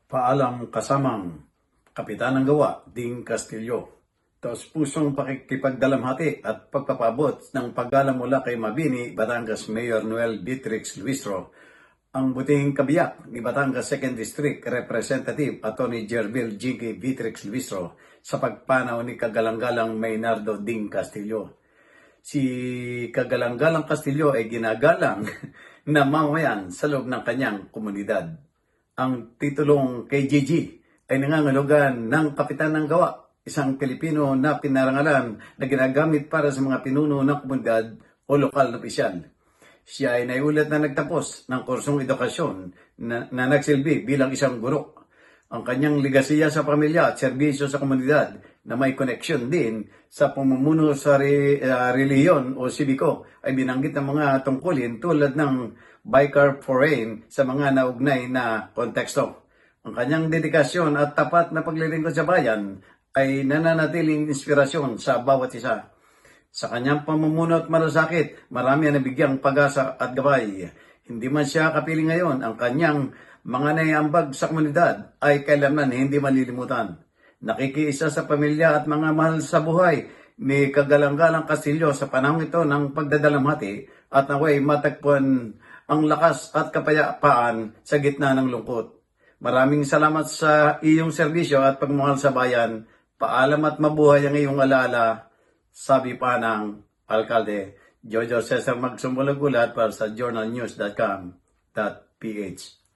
Paalam kasamang Kapitan ng Gawa, Ding Castillo. Taos pusong pakikipagdalamhati at pagpapabot ng paggalang mula kay Mabini, Batangas Mayor Noel Beatrix Luistro, ang buting kabiyak ni Batangas 2nd District Representative Atty. Jervil G. Beatrix Luistro sa pagpanaw ni Kagalang-galang Maynardo Ding Castillo. Si Kagalang-galang Castillo ay ginagalang na mamayan sa loob ng kanyang komunidad. Ang titulong KGG ay nangangahulugan ng Kapitan ng Gawa, isang Pilipino na pinarangalan na ginagamit para sa mga pinuno ng komunidad o lokal na opisyal. Siya ay naiulat na nagtapos ng kursong edukasyon na nagsilbi bilang isang guro. Ang kanyang ligasiya sa pamilya at serbisyo sa komunidad na may koneksyon din sa pamumuno sa relihiyon o sibiko ay binanggit ng mga tungkulin tulad ng Bicar Foreign sa mga naugnay na konteksto. Ang kanyang dedikasyon at tapat na paglilingkod sa bayan ay nananatiling inspirasyon sa bawat isa. Sa kanyang pamumuno at malasakit, marami ang nabigyang pag-asa at gabay. Hindi man siya kapiling ngayon, ang kanyang mga naiambag sa komunidad ay kailanman hindi malilimutan. Nakikiisa sa pamilya at mga mahal sa buhay ni Kagalang-galang Castillo sa panahon ito ng pagdadalamhati at naway matagpuan ang lakas at kapayapaan sa gitna ng lungkot. Maraming salamat sa iyong serbisyo at pagmamahal sa bayan. Paalam at mabuhay ang iyong alaala, sabi pa ng Alkalde. Jojo Cesar Magsumulagulat para sa journalnews.com.ph.